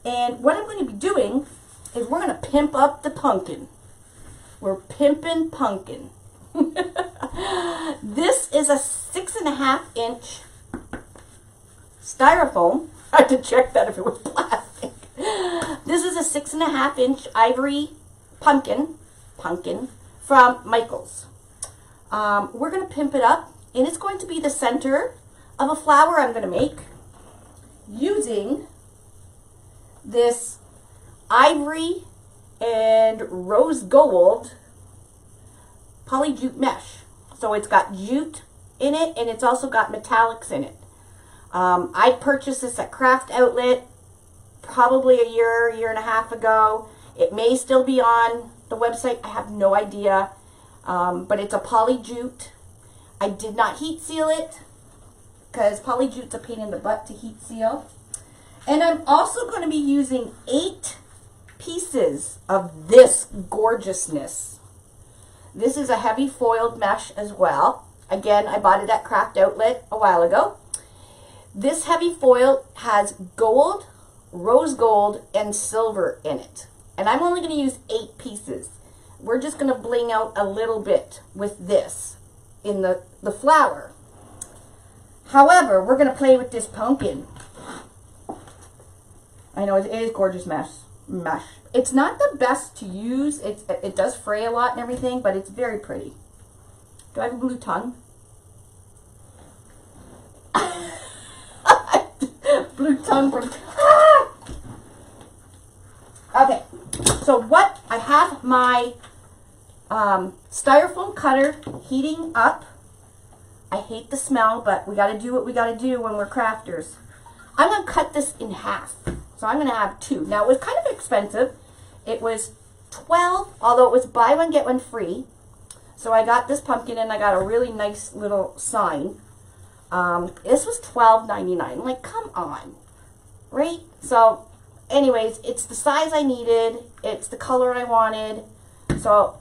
And what I'm going to be doing is we're going to pimp up the pumpkin. We're pimping pumpkin. This is a 6.5-inch styrofoam. I had to check that if it was plastic. This is a 6.5-inch ivory pumpkin from Michael's. We're going to pimp it up, and it's going to be the center of a flower I'm going to make using this ivory and rose gold poly jute mesh. So it's got jute in it, and it's also got metallics in it. I purchased this at Craft Outlet probably a year and a half ago. It may still be on the website. I have no idea. But it's a poly jute. I did not heat seal it because poly jute's a pain in the butt to heat seal. And I'm also going to be using 8 pieces of this gorgeousness. This is a heavy foiled mesh as well. Again, I bought it at Craft Outlet a while ago. This heavy foil has gold, rose gold, and silver in it. And I'm only going to use 8 pieces. We're just going to bling out a little bit with this in the flower. However, we're going to play with this pumpkin. I know it is gorgeous mesh. It's not the best to use. It does fray a lot and everything, but it's very pretty. Do I have a blue tongue? Blue tongue from... Ah! Okay, so what I have my styrofoam cutter heating up. I hate the smell, but we got to do what we got to do when we're crafters. I'm going to cut this in half. So I'm going to have 2. Now, it was kind of expensive. It was $12, although it was buy one, get one free. So I got this pumpkin, and I got a really nice little sign. This was $12.99. Like, come on. Right? So, anyways, it's the size I needed. It's the color I wanted. So,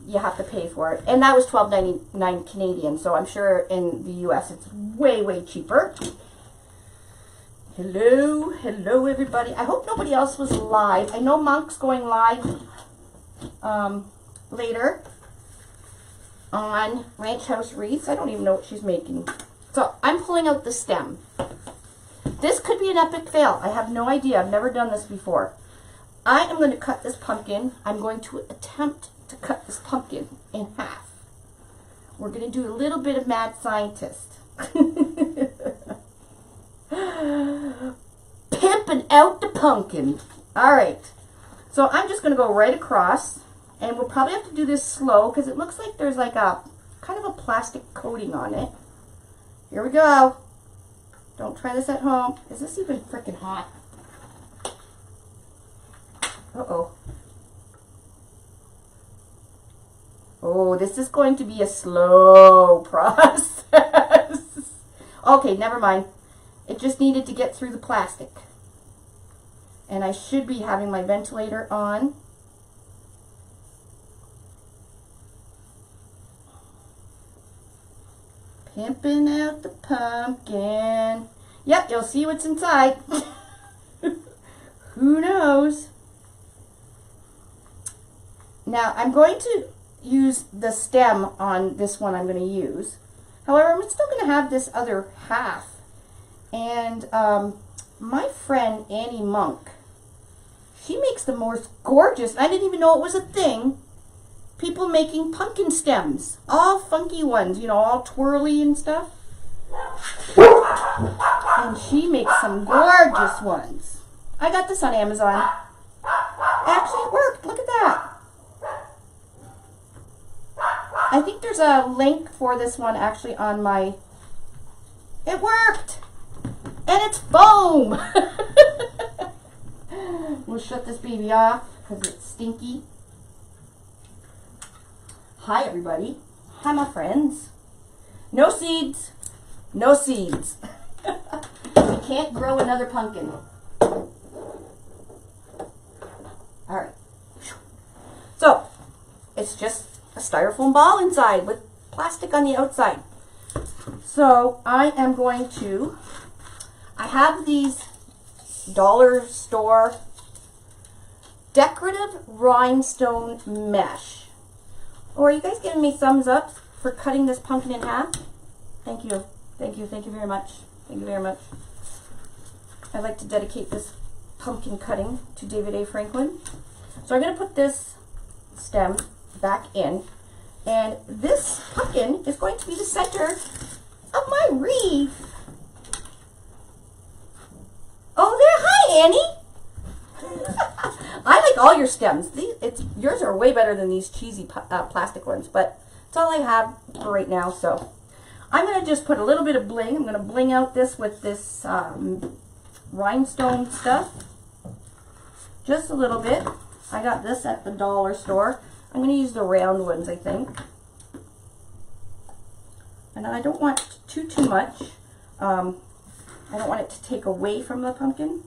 you have to pay for it. And that was $12.99 Canadian. So, I'm sure in the U.S. it's way, way cheaper. Hello everybody. I hope nobody else was live. I know Monk's going live later on Ranch House Wreaths. I don't even know what she's making. So I'm pulling out the stem. This could be an epic fail. I have no idea. I've never done this before. I am going to cut this pumpkin. I'm going to attempt to cut this pumpkin in half. We're going to do a little bit of mad scientist. Pimping out the pumpkin. Alright, so I'm just going to go right across, and we'll probably have to do this slow because it looks like there's like a kind of a plastic coating on it. Here we go. Don't try this at home. Is this even freaking hot? Uh-oh. Oh, this is going to be a slow process. Okay, never mind. It just needed to get through the plastic. And I should be having my ventilator on. Pimping out the pumpkin. Yep, you'll see what's inside. Who knows? Now, I'm going to use the stem on this one I'm going to use. However, I'm still going to have this other half. And my friend Annie Monk, she makes the most gorgeous, I didn't even know it was a thing, people making pumpkin stems. All funky ones, you know, all twirly and stuff. And she makes some gorgeous ones. I got this on Amazon. Actually, it worked. Look at that. I think there's a link for this one actually on my... It worked! And it's foam! We'll shut this baby off because it's stinky. Hi everybody. Hi my friends. No seeds. No seeds. We can't grow another pumpkin. Alright. So, it's just a styrofoam ball inside with plastic on the outside. So, I am going to... I have these dollar store decorative rhinestone mesh. Oh, are you guys giving me thumbs up for cutting this pumpkin in half? Thank you. Thank you. Thank you very much. Thank you very much. I'd like to dedicate this pumpkin cutting to David A. Franklin. So I'm going to put this stem back in, and this pumpkin is going to be the center of my wreath. Oh, there! Hi, Annie. I like all your stems. Yours are way better than these cheesy plastic ones, but it's all I have for right now. So I'm going to just put a little bit of bling. I'm going to bling out this with this rhinestone stuff. Just a little bit. I got this at the dollar store. I'm going to use the round ones, I think. And I don't want too much. I don't want it to take away from the pumpkin.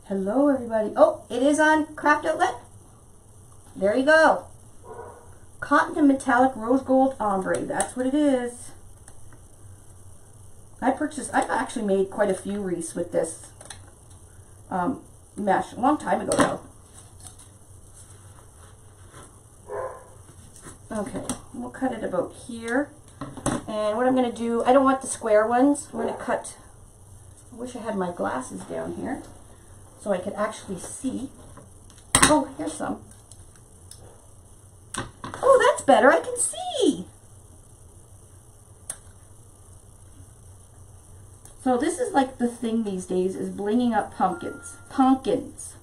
Hello, everybody. Oh, it is on Craft Outlet. There you go. Cotton and metallic rose gold ombre. That's what it is. I've actually made quite a few wreaths with this mesh a long time ago though. Okay, we'll cut it about here. And what I'm going to do, I don't want the square ones. I'm going to cut, I wish I had my glasses down here so I could actually see. Oh, here's some. Oh, that's better. I can see. So this is like the thing these days, is blinging up pumpkins. Pumpkins.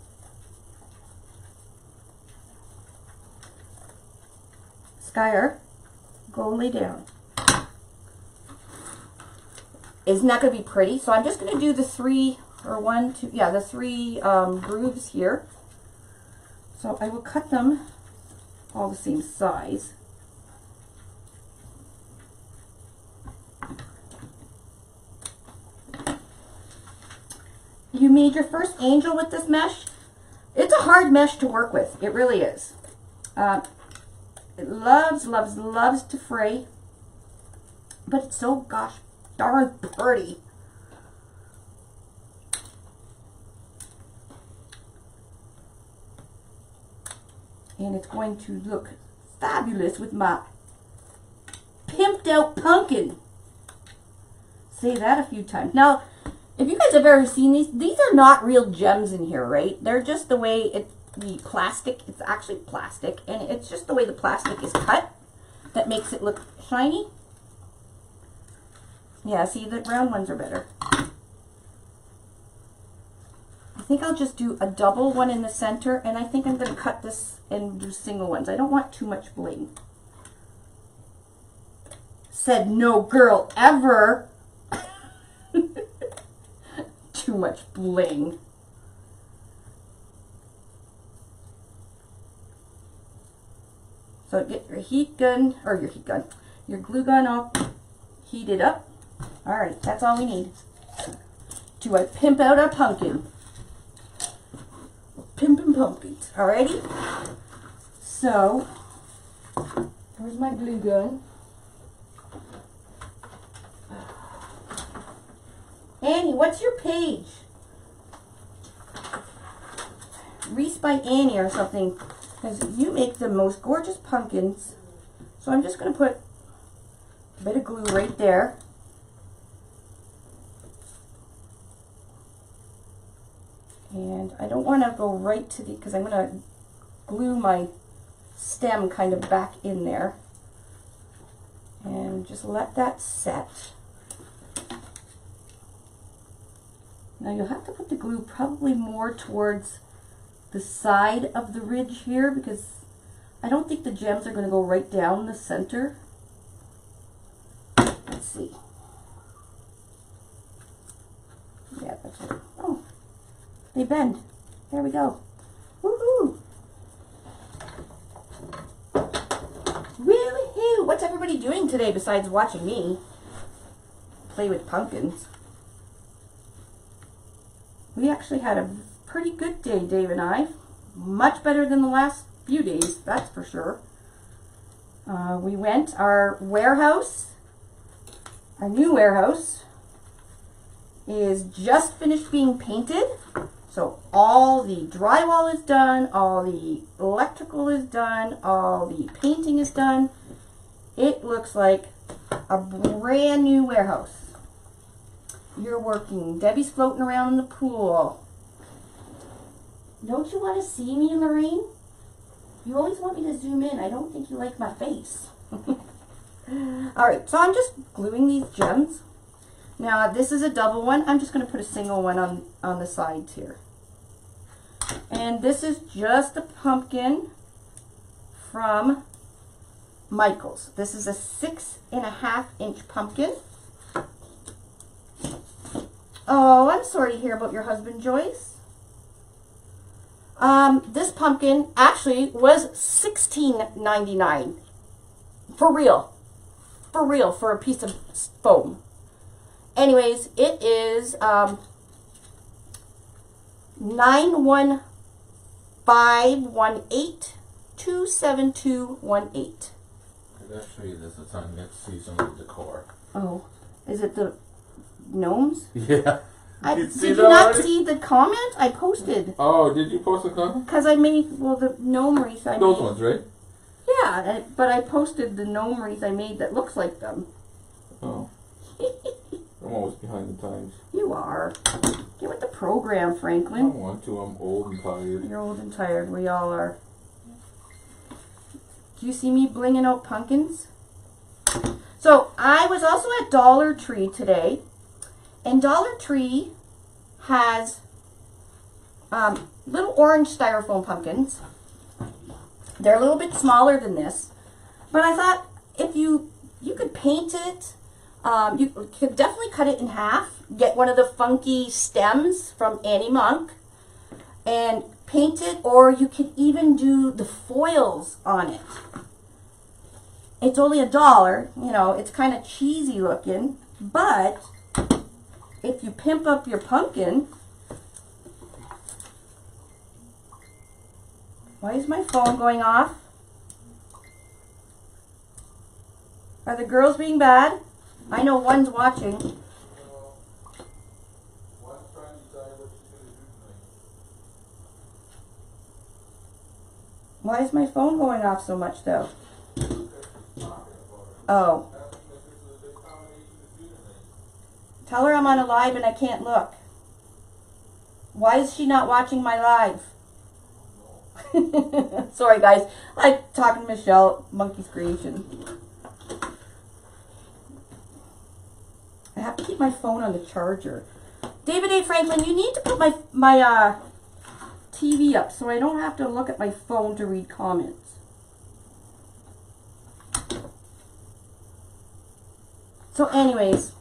Skyer, go lay down. Isn't that going to be pretty? So I'm just going to do the three grooves here. So I will cut them all the same size. You made your first angel with this mesh. It's a hard mesh to work with. It really is. It loves to fray. But it's so gosh darn pretty. And it's going to look fabulous with my pimped out pumpkin. Say that a few times. Now, if you guys have ever seen these are not real gems in here, right? They're just the way the plastic, it's actually plastic, and it's just the way the plastic is cut that makes it look shiny. Yeah, see, the round ones are better. I think I'll just do a double one in the center, and I think I'm going to cut this and do single ones. I don't want too much bling. Said no girl ever. Too much bling. So get your heat gun, or your glue gun all heated up. All right, that's all we need to pimp out our pumpkin. Pimpin' pumpkins. Alrighty. So, where's my glue gun? Annie, what's your page? Wreath by Annie or something. Because you make the most gorgeous pumpkins. So I'm just going to put a bit of glue right there. And I don't want to go right to the, because I'm going to glue my stem kind of back in there. And just let that set. Now you'll have to put the glue probably more towards the side of the ridge here, because I don't think the gems are going to go right down the center. Let's see. Yeah, that's it. Oh, they bend. There we go. Woohoo! Woohoo! What's everybody doing today besides watching me play with pumpkins? We actually had a pretty good day, Dave and I. Much better than the last few days, that's for sure. We went, our warehouse, Our new warehouse is just finished being painted. So all the drywall is done, all the electrical is done, all the painting is done. It looks like a brand new warehouse. You're working. Debbie's floating around in the pool. Don't you want to see me in the rain? You always want me to zoom in. I don't think you like my face. Alright, so I'm just gluing these gems. Now this is a double one. I'm just going to put a single one on the sides here. And this is just a pumpkin from Michaels. This is a 6.5 inch pumpkin. Oh, I'm sorry to hear about your husband, Joyce. This pumpkin actually was $16.99. For real, for a piece of foam. Anyways, it is 91518-27218. Actually, there's a time next season with decor. Oh, is it the gnomes? Yeah. Did you not see the comment I posted? Oh, did you post a comment? Because I made, well, the gnome wreath I made. Those ones, right? Yeah, but I posted the gnome wreath I made that looks like them. Oh. I'm always behind the times. You are. Get with the program, I don't Franklin. want to. I'm old and tired. You're old and tired. We all are. Do you see me blinging out pumpkins? So I was also at Dollar Tree today, and Dollar Tree has little orange styrofoam pumpkins. They're a little bit smaller than this, but I thought if you could paint it, you could definitely cut it in half, get one of the funky stems from Annie Monk, and paint it, or you could even do the foils on it. It's only $1, you know, it's kind of cheesy looking, but if you pimp up your pumpkin. Why is my phone going off? Are the girls being bad? I know one's watching. One's trying to decide what she's going to do tonight. Why is my phone going off so much though? Oh. Tell her I'm on a live and I can't look. Why is she not watching my live? Sorry guys, I'm talking to Michelle, Monkey's Creation. I have to keep my phone on the charger. David A. Franklin, you need to put my TV up so I don't have to look at my phone to read comments. So anyways,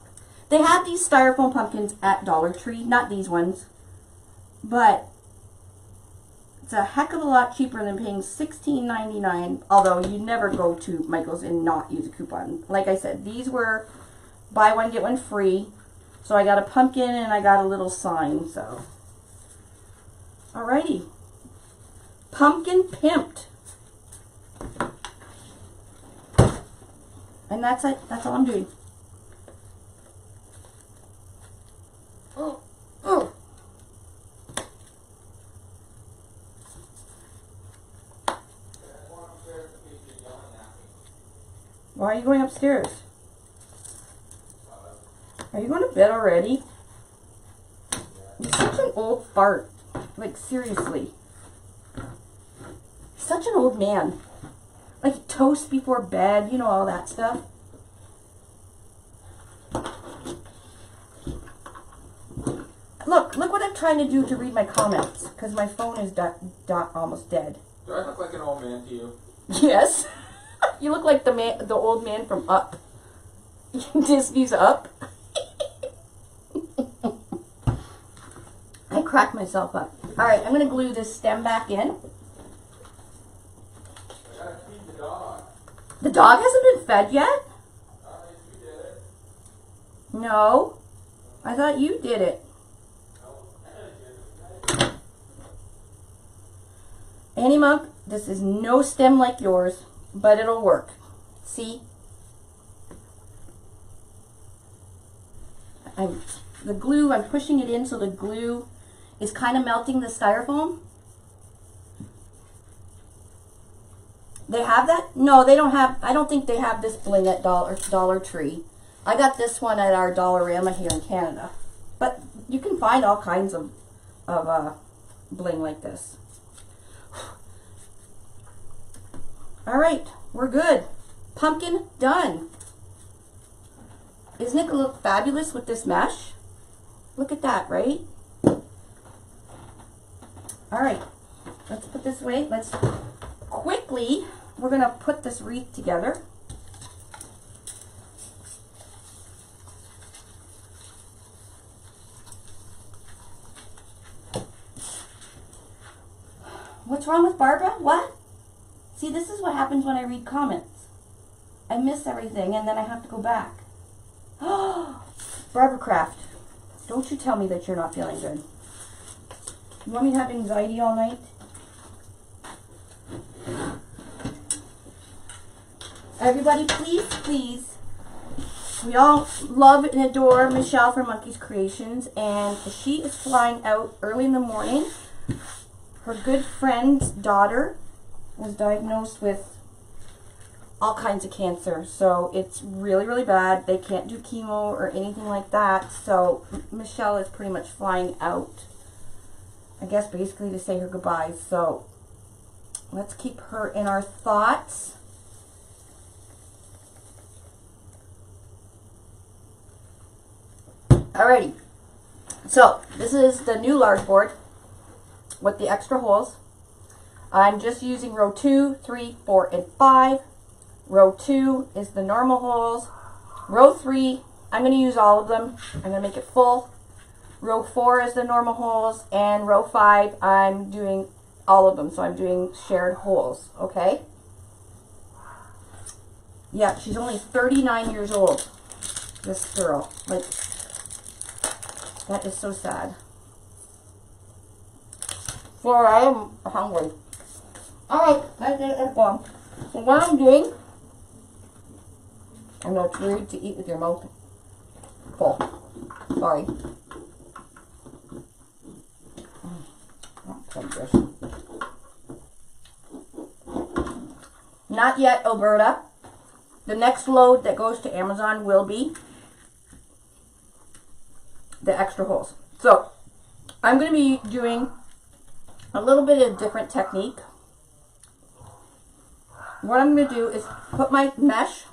they had these styrofoam pumpkins at Dollar Tree, not these ones, but it's a heck of a lot cheaper than paying $16.99, although you never go to Michael's and not use a coupon. Like I said, these were buy one, get one free. So I got a pumpkin and I got a little sign, so. Alrighty. Pumpkin pimped. And that's it. That's all I'm doing. Oh. Why are you going upstairs? Are you going to bed already? You're such an old fart. Like, seriously. Such an old man. Like, toast before bed, you know, all that stuff. Look what I'm trying to do to read my comments, because my phone is almost dead. Do I look like an old man to you? Yes. You look like the old man from Up. Disney's Up. I cracked myself up. Alright, I'm going to glue this stem back in. I gotta feed the dog. The dog hasn't been fed yet? You did it. No. I thought you did it. Annie Monk, this is no stem like yours, but it'll work. See? the glue, I'm pushing it in so the glue is kind of melting the styrofoam. They have that? No, they don't have, I don't think they have this bling at Dollar Tree. I got this one at our Dollarama here in Canada. But you can find all kinds of bling like this. All right, we're good. Pumpkin done. Isn't it going to look fabulous with this mesh? Look at that, right? All right, let's put this away. Let's quickly, we're going to put this wreath together. What's wrong with Barbara? What? See, this is what happens when I read comments. I miss everything and then I have to go back. Oh, Barbara Craft, don't you tell me that you're not feeling good. You want me to have anxiety all night? Everybody, please, please. We all love and adore Michelle from Monkey's Creations, and she is flying out early in the morning. Her good friend's daughter was diagnosed with all kinds of cancer, so it's really, really bad. They can't do chemo or anything like that, so Michelle is pretty much flying out, I guess basically to say her goodbyes. So let's keep her in our thoughts. Alrighty, so this is the new large board with the extra holes. I'm just using row 2, 3, 4, and 5. Row 2 is the normal holes. Row 3, I'm going to use all of them. I'm going to make it full. Row 4 is the normal holes, and row 5, I'm doing all of them. So I'm doing shared holes, okay? Yeah, she's only 39 years old, this girl. Like, that is so sad. For I am hungry. Alright, let's get it going. So what I'm doing, I know it's rude to eat with your mouth full. Sorry. Not yet, Alberta. The next load that goes to Amazon will be the extra holes. So I'm going to be doing a little bit of different technique. What I'm going to do is put my mesh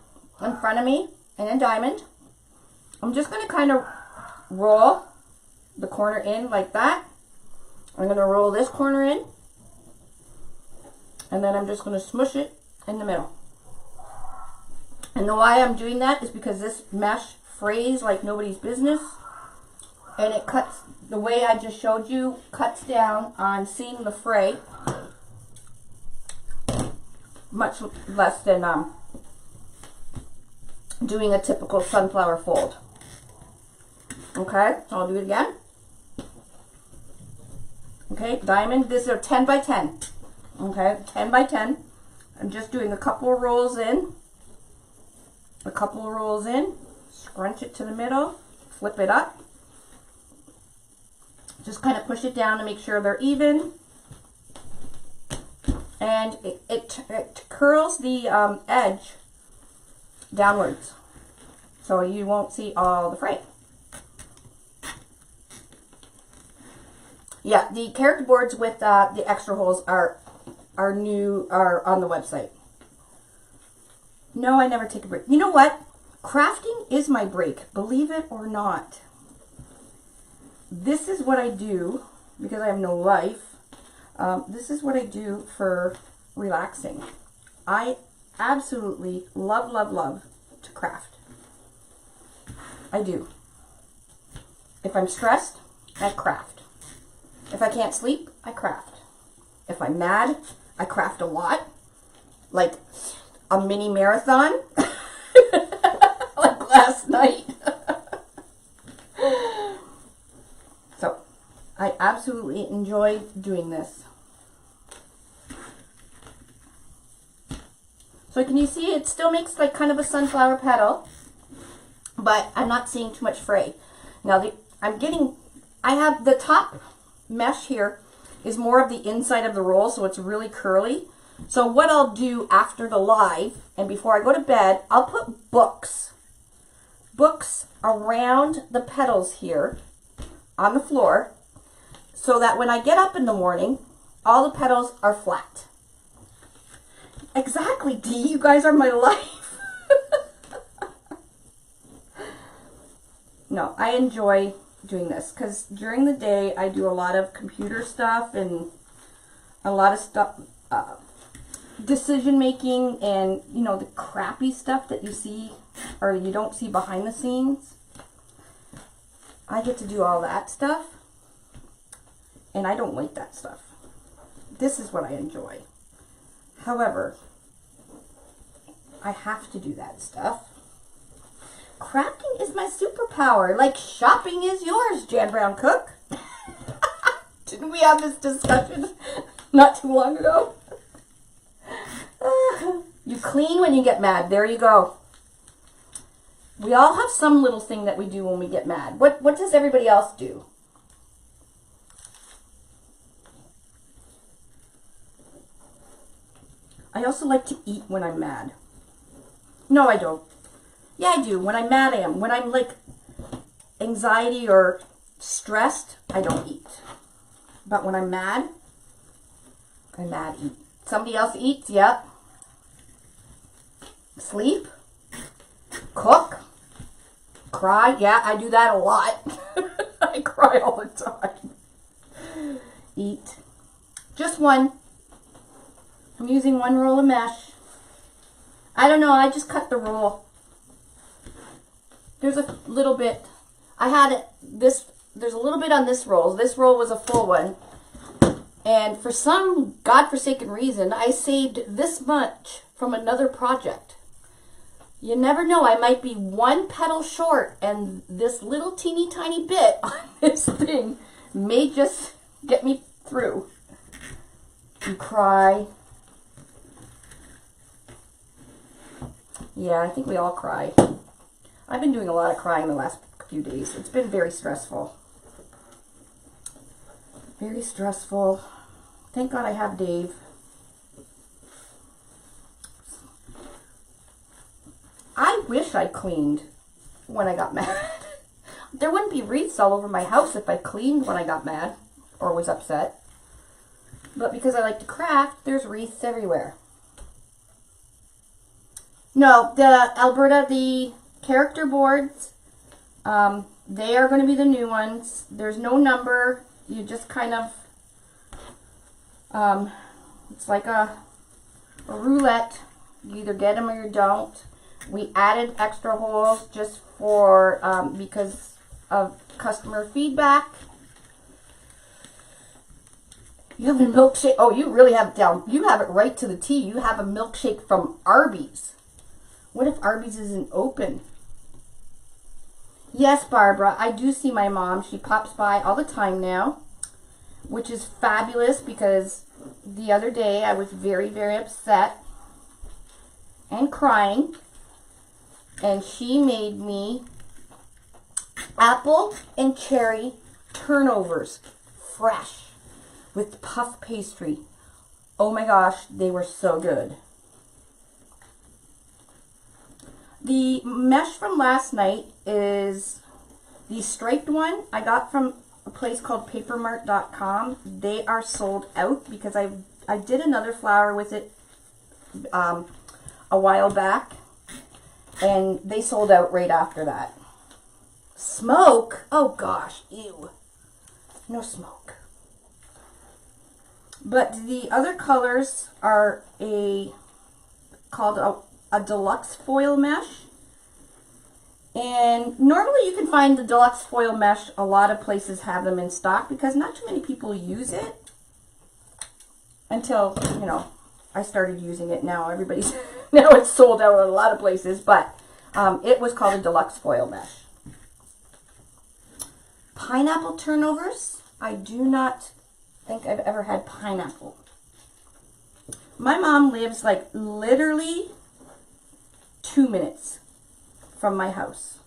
in front of me and a diamond. I'm just going to kind of roll the corner in like that. I'm going to roll this corner in, and then I'm just going to smush it in the middle. And the why I'm doing that is because this mesh frays like nobody's business, and it cuts, the way I just showed you, cuts down on seeing the fray much less than doing a typical sunflower fold. Okay, so I'll do it again. Okay, diamond, this is a 10 by 10. Okay, 10 by 10. I'm just doing a couple of rolls in. A couple of rolls in. Scrunch it to the middle. Flip it up. Just kind of push it down to make sure they're even. And it curls the edge downwards, so you won't see all the fray. Yeah, the character boards with the extra holes are on the website. No, I never take a break. You know what? Crafting is my break, believe it or not. This is what I do because I have no life. This is what I do for relaxing. I absolutely love, love, love to craft. I do. If I'm stressed, I craft. If I can't sleep, I craft. If I'm mad, I craft a lot. Like a mini marathon. Like last night. So, I absolutely enjoy doing this. So can you see it still makes like kind of a sunflower petal, but I'm not seeing too much fray. Now I have the top mesh here is more of the inside of the roll, so it's really curly. So what I'll do after the live and before I go to bed, I'll put books around the petals here on the floor so that when I get up in the morning, all the petals are flat. Exactly, Dee, you guys are my life. No, I enjoy doing this because during the day I do a lot of computer stuff and a lot of stuff, decision making, and you know, the crappy stuff that you see or you don't see behind the scenes. I get to do all that stuff and I don't like that stuff. This is what I enjoy. However, I have to do that stuff. Crafting is my superpower, like shopping is yours, Jan Brown Cook. Didn't we have this discussion not too long ago? You clean when you get mad. There you go. We all have some little thing that we do when we get mad. What does everybody else do? I also like to eat when I'm mad. No, I don't. Yeah, I do. When I'm mad, I am. When I'm like anxiety or stressed, I don't eat. But when I'm mad, eat. Somebody else eats, yep. Sleep. Cook. Cry. Yeah, I do that a lot. I cry all the time. Eat. Just one. I'm using one roll of mesh. I don't know, I just cut the roll. There's a little bit. I had it, there's a little bit on this roll. This roll was a full one. And for some godforsaken reason, I saved this much from another project. You never know, I might be one petal short, and this little teeny tiny bit on this thing may just get me through. You cry. Yeah, I think we all cry. I've been doing a lot of crying the last few days. It's been very stressful. Very stressful. Thank God I have Dave. I wish I cleaned when I got mad. There wouldn't be wreaths all over my house if I cleaned when I got mad or was upset. But because I like to craft, there's wreaths everywhere. No, the Alberta, the character boards, they are going to be the new ones. There's no number. You just kind of, it's like a roulette. You either get them or you don't. We added extra holes just for, because of customer feedback. You have a milkshake. Oh, you really have it down. You have it right to the T. You have a milkshake from Arby's. What if Arby's isn't open? Yes, Barbara, I do see my mom. She pops by all the time now, which is fabulous because the other day I was very, very upset and crying, and she made me apple and cherry turnovers, fresh, with puff pastry. Oh my gosh, they were so good. The mesh from last night is the striped one I got from a place called papermart.com. They are sold out because I did another flower with it a while back, and they sold out right after that. Smoke? Oh gosh, ew. No smoke. But the other colors are called a deluxe foil mesh. And normally you can find the deluxe foil mesh. A lot of places have them in stock because not too many people use it until, you know, I started using it. Now everybody's, now it's sold out at a lot of places, but it was called a deluxe foil mesh. Pineapple turnovers. I do not think I've ever had pineapple. My mom lives like literally 2 minutes from my house.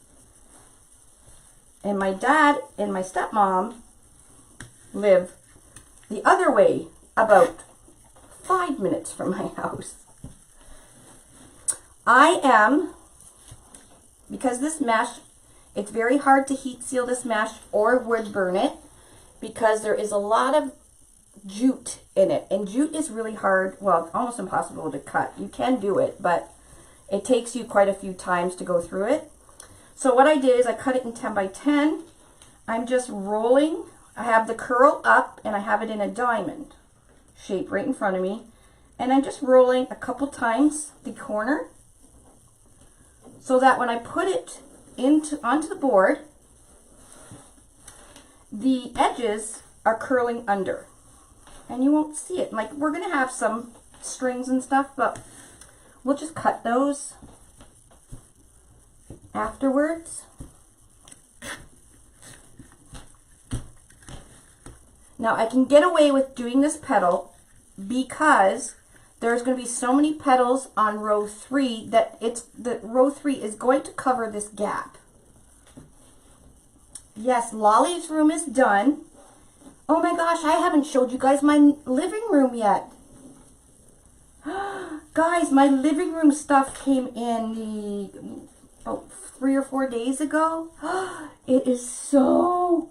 And my dad and my stepmom live the other way, about 5 minutes from my house. Because this mesh, it's very hard to heat seal this mesh or wood burn it because there is a lot of jute in it. And jute is really hard, well, it's almost impossible to cut. You can do it, but it takes you quite a few times to go through it. So what I did is I cut it in 10 by 10. I'm just rolling. I have the curl up and I have it in a diamond shape right in front of me. And I'm just rolling a couple times the corner so that when I put it onto the board, the edges are curling under. And you won't see it. Like, we're going to have some strings and stuff, but we'll just cut those afterwards. Now I can get away with doing this petal because there's going to be so many petals on row 3 that row 3 is going to cover this gap. Yes, Lolly's room is done. Oh my gosh, I haven't showed you guys my living room yet. Guys, my living room stuff came in about 3 or 4 days ago. It is so...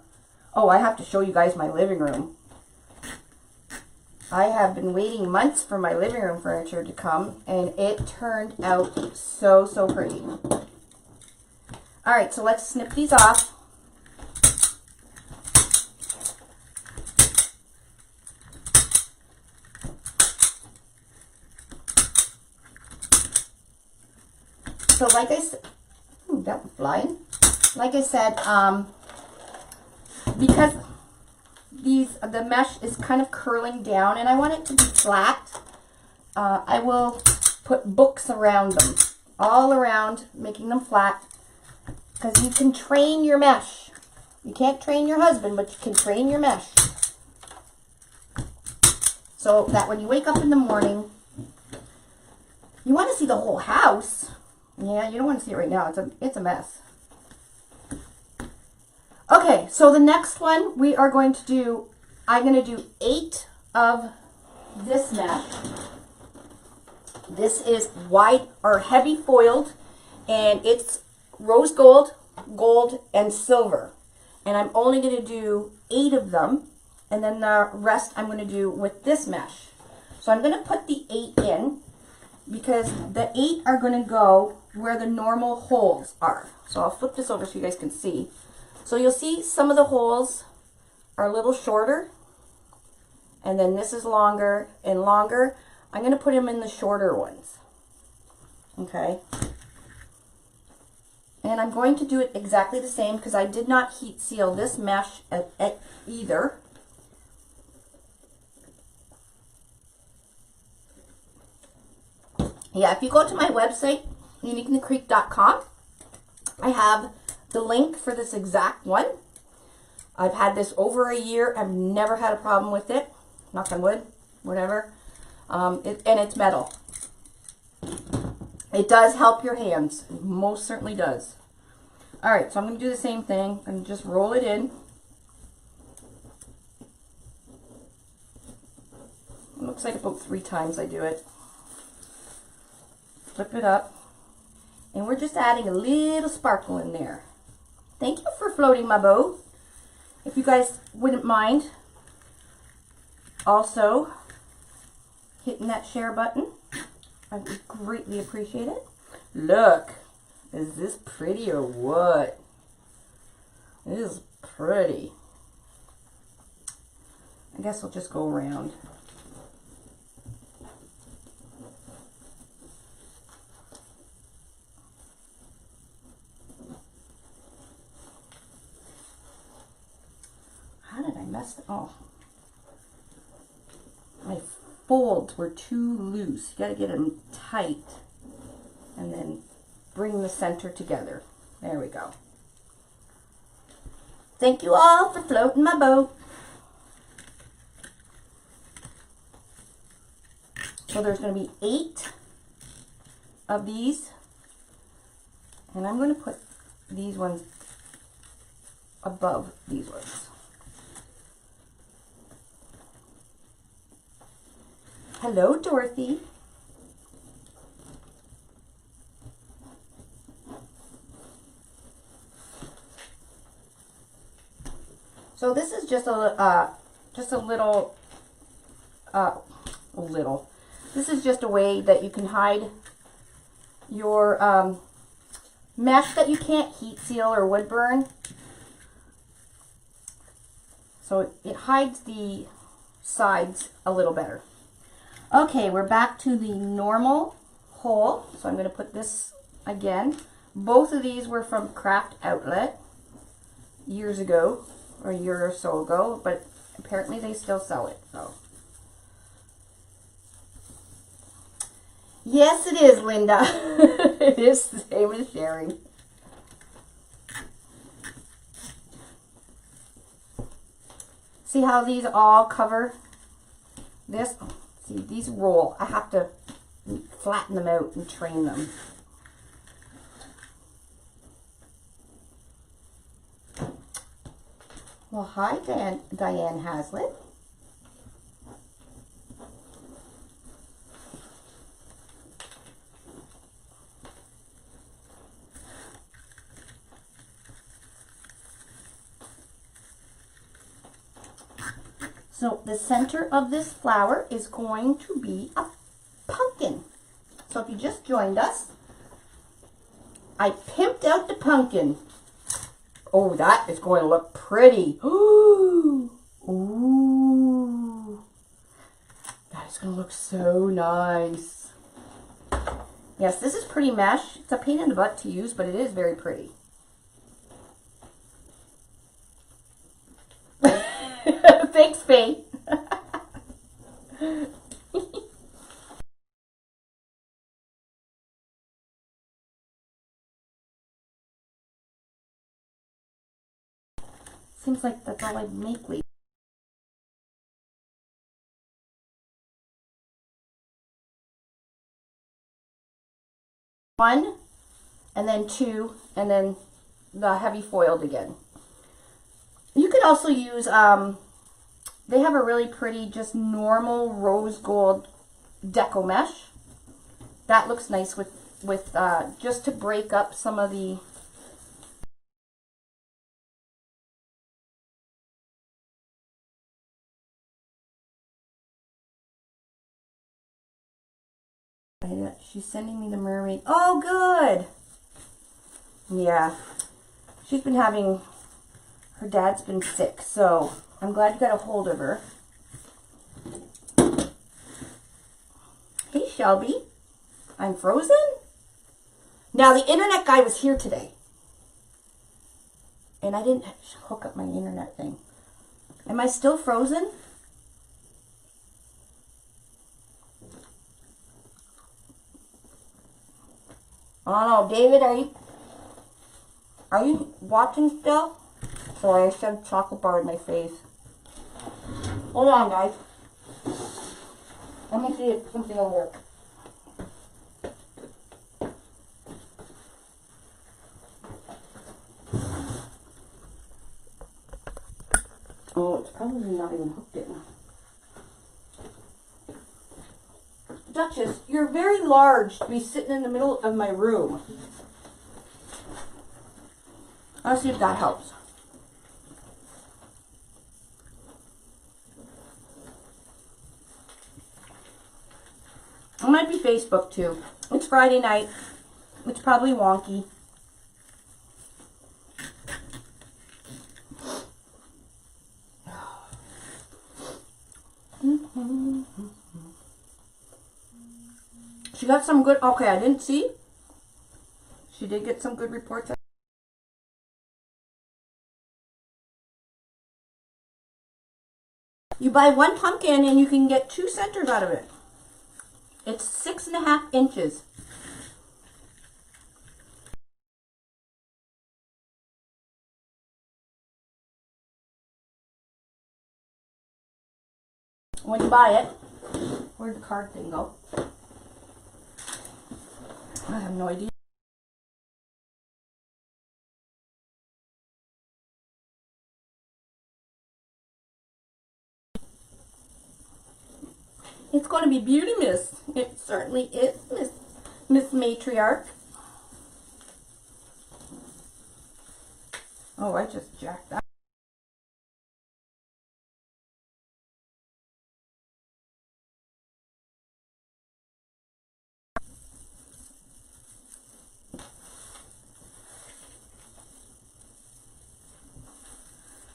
Oh, I have to show you guys my living room. I have been waiting months for my living room furniture to come, and it turned out so, so pretty. All right, so let's snip these off. So like I said, that was flying. Like I said, because the mesh is kind of curling down and I want it to be flat, I will put books around them, all around, making them flat, because you can train your mesh. You can't train your husband, but you can train your mesh. So that when you wake up in the morning, you want to see the whole house. Yeah, you don't want to see it right now. It's a mess. Okay, so the next one we are going to do, I'm going to do 8 of this mesh. This is wide or heavy foiled, and it's rose gold, gold, and silver. And I'm only going to do 8 of them, and then the rest I'm going to do with this mesh. So I'm going to put the 8 in because the 8 are going to go where the normal holes are. So I'll flip this over so you guys can see. So you'll see some of the holes are a little shorter, and then this is longer and longer. I'm going to put them in the shorter ones. Okay. And I'm going to do it exactly the same because I did not heat seal this mesh either. Yeah, if you go to my website, uniqueinthecreek.com, I have the link for this exact one. I've had this over a year. I've never had a problem with it. Knock on wood, whatever. And it's metal. It does help your hands. It most certainly does. All right, so I'm going to do the same thing and just roll it in. It looks like about 3 times I do it. Flip it up. And we're just adding a little sparkle in there. Thank you for floating my boat. If you guys wouldn't mind also hitting that share button, I would greatly appreciate it. Look, is this pretty or what? It is pretty. I guess we'll just go around. How did I mess it? Oh, my folds were too loose. You gotta get them tight and then bring the center together. There we go. Thank you all for floating my boat. So there's going to be 8 of these, and I'm going to put these ones above these ones. Hello, Dorothy. So this is just a little. This is just a way that you can hide your mesh that you can't heat seal or wood burn. So it hides the sides a little better. Okay, we're back to the normal hole. So I'm going to put this again. Both of these were from Craft Outlet years ago, or a year or so ago, but apparently they still sell it. So yes, it is, Linda. It is the same as sharing. See how these all cover this? See, these roll. I have to flatten them out and train them. Well, hi, Diane Hazlitt. So the center of this flower is going to be a pumpkin. So if you just joined us, I pimped out the pumpkin. Oh, that is going to look pretty. Ooh, ooh. That is going to look so nice. Yes, this is pretty mesh. It's a pain in the butt to use, but it is very pretty. Thanks, Faye. Seems like that's all I make lately. One, and then two, and then the heavy foiled again. You could also use, they have a really pretty, just normal rose gold Deco mesh. That looks nice with just to break up some of the she's sending me the mermaid. Oh, good. Yeah. She's been having, her dad's been sick, so I'm glad you got a hold of her. Hey, Shelby. I'm frozen? Now, the internet guy was here today. And I didn't hook up my internet thing. Am I still frozen? I don't know. David, are you watching still? Sorry, I shoved chocolate bar in my face. Hold on, guys. Let me see if something will work. Oh, it's probably not even hooked in. Duchess, you're very large to be sitting in the middle of my room. Let's see if that helps. It might be Facebook too. It's Friday night. It's probably wonky. She got some good, okay, I didn't see. She did get some good reports. You buy one pumpkin and you can get 2 centers out of it. It's 6.5 inches. When you buy it, where'd the card thing go? I have no idea. It's going to be beauty, miss. It certainly is, Miss Matriarch. Oh, I just jacked that.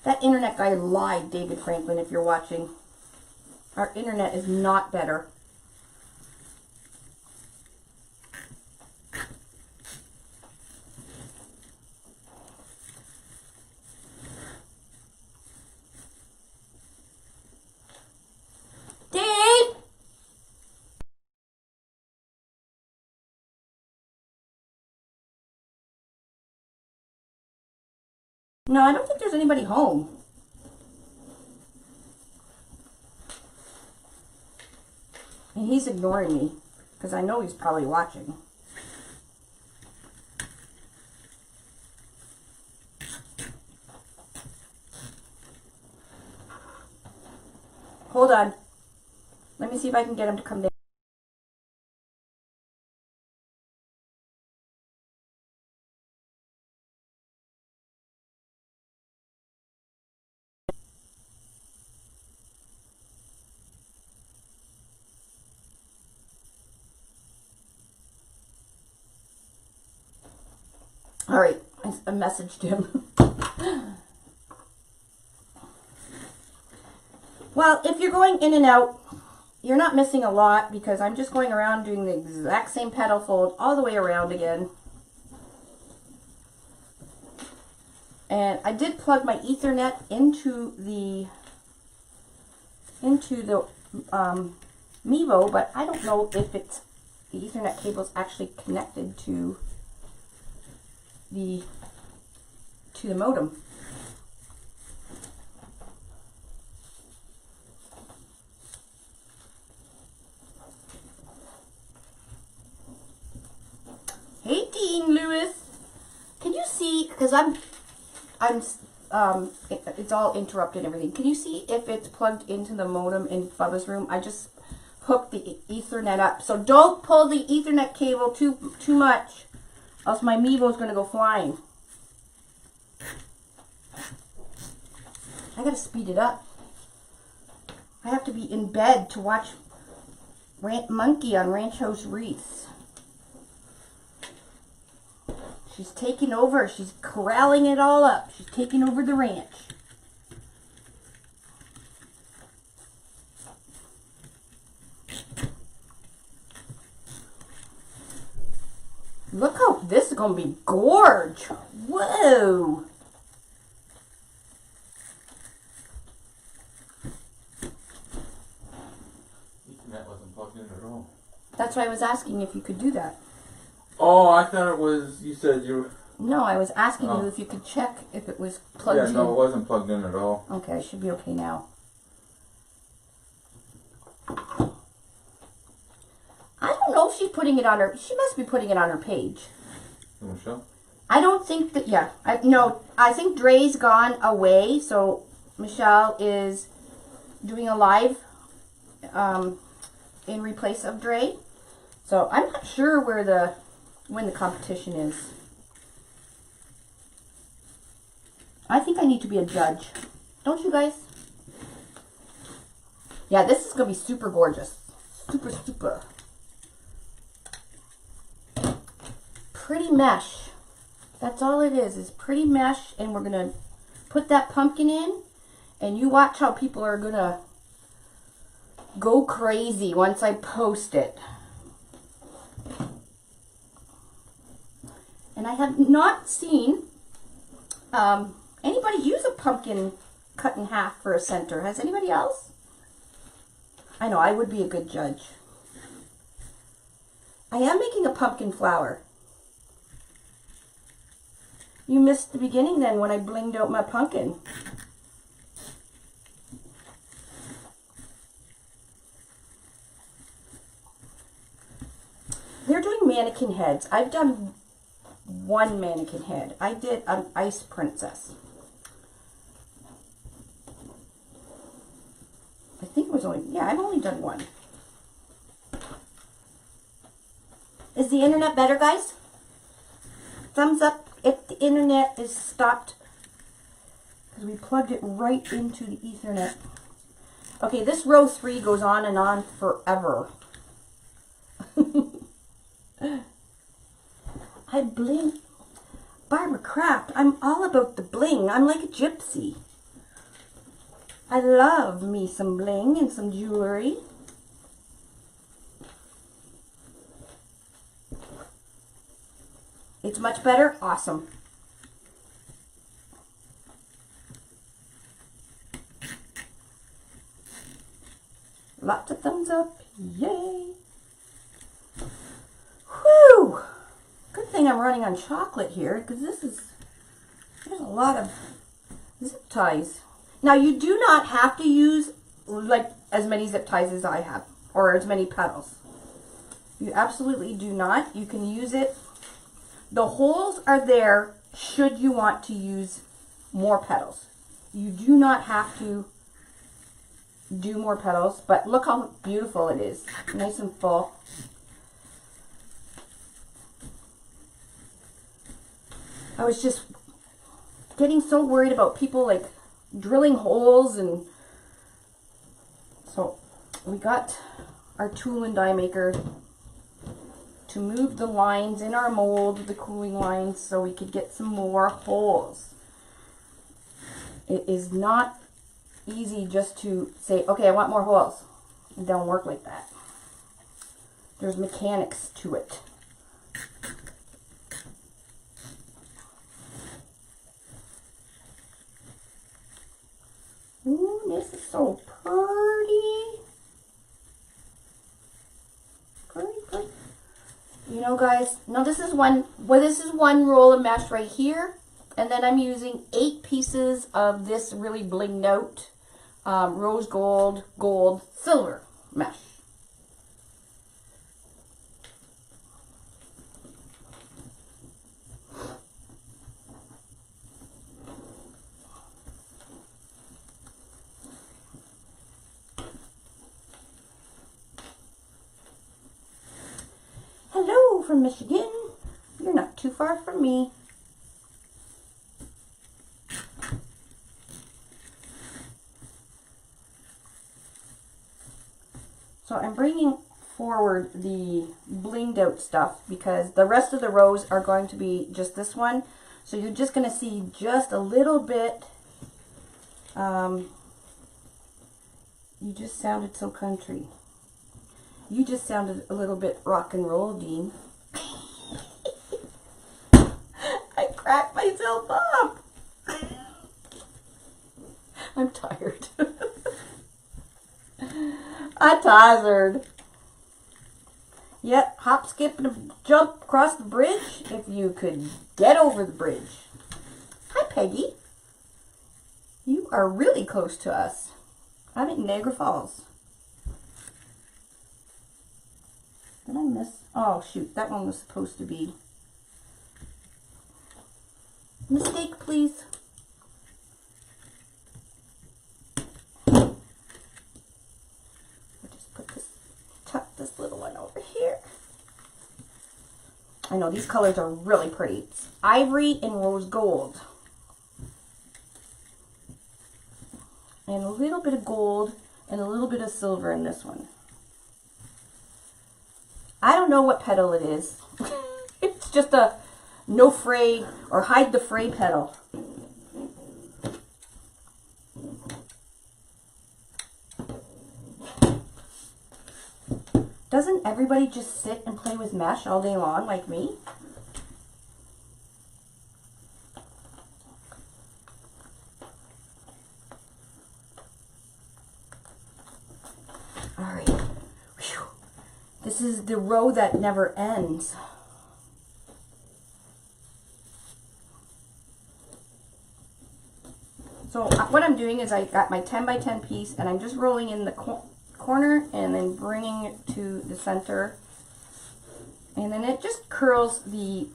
That internet guy lied, David Franklin, if you're watching. Our internet is not better. Dave! No, I don't think there's anybody home. And he's ignoring me, because I know he's probably watching. Hold on. Let me see if I can get him to come down. All right, I messaged him. Well, if you're going in and out, you're not missing a lot because I'm just going around doing the exact same petal fold all the way around again. And I did plug my Ethernet into the Mevo, but I don't know if it's the Ethernet cable is actually connected to the modem. Hey, Dean Lewis, can you see? Because it's all interrupted and everything. Can you see if it's plugged into the modem in Bubba's room? I just hooked the Ethernet up, so don't pull the Ethernet cable too much, else my Mevo is going to go flying. I gotta speed it up. I have to be in bed to watch Monkey on Rancho's Wreaths. She's taking over. She's corralling it all up. She's taking over the ranch. Look how this is going to be gorge. Whoa. Ethernet wasn't plugged in at all. That's why I was asking if you could do that. Oh, I thought it was, you said you... No, I was asking you if you could check if it was plugged in. Yeah, no, it wasn't plugged in at all. Okay, I should be okay now. I don't know if she's putting it on her... She must be putting it on her page. Michelle? I don't think that... Yeah. I think Dre's gone away, so Michelle is doing a live in replace of Dre. So I'm not sure when the competition is. I think I need to be a judge. Don't you guys? Yeah, this is going to be super gorgeous. Super, super. Pretty mesh. That's all it is pretty mesh. And we're going to put that pumpkin in. And you watch how people are going to go crazy once I post it. And I have not seen anybody use a pumpkin cut in half for a center. Has anybody else? I know, I would be a good judge. I am making a pumpkin flower. You missed the beginning then when I blinged out my pumpkin. They're doing mannequin heads. I've done one mannequin head. I did an ice princess. I think it was only, yeah, I've only done one. Is the internet better, guys? Thumbs up if the internet is stopped. Because we plugged it right into the Ethernet. Okay, this row 3 goes on and on forever. I bling. Barbara Craft, I'm all about the bling. I'm like a gypsy. I love me some bling and some jewelry. It's much better? Awesome. Lots of thumbs up. Yay. Whew. Good thing I'm running on chocolate here, because there's a lot of zip ties. Now you do not have to use like as many zip ties as I have, or as many petals. You absolutely do not. You can use it. The holes are there should you want to use more petals. You do not have to do more petals, but look how beautiful it is. Nice and full. I was just getting so worried about people like drilling holes, and so we got our tool and die maker to move the lines in our mold, the cooling lines, so we could get some more holes. It is not easy just to say, okay, I want more holes. It don't work like that. There's mechanics to it. Ooh, this is so pretty. Pretty. You know, guys, now this is one roll of mesh right here, and then I'm using 8 pieces of this really blinged out rose gold, silver mesh. Hello from Michigan. You're not too far from me. So I'm bringing forward the blinged out stuff because the rest of the rows are going to be just this one. So you're just going to see just a little bit. You just sounded so country. You just sounded a little bit rock and roll, Dean. I cracked myself up. I'm tired. I'm tired. Yep, hop, skip, and jump across the bridge if you could get over the bridge. Hi, Peggy. You are really close to us. I'm in Niagara Falls. Did I miss? Oh, shoot. That one was supposed to be. Mistake, please. I'll just put this, tuck this little one over here. I know these colors are really pretty. It's ivory and rose gold. And a little bit of gold and a little bit of silver in this one. I don't know what petal it is. It's just a no fray or hide the fray petal. Doesn't everybody just sit and play with mesh all day long like me? All right. Whew. This is the row that never ends. So what I'm doing is I got my 10 by 10 piece and I'm just rolling in the corner and then bringing it to the center. And then it just curls the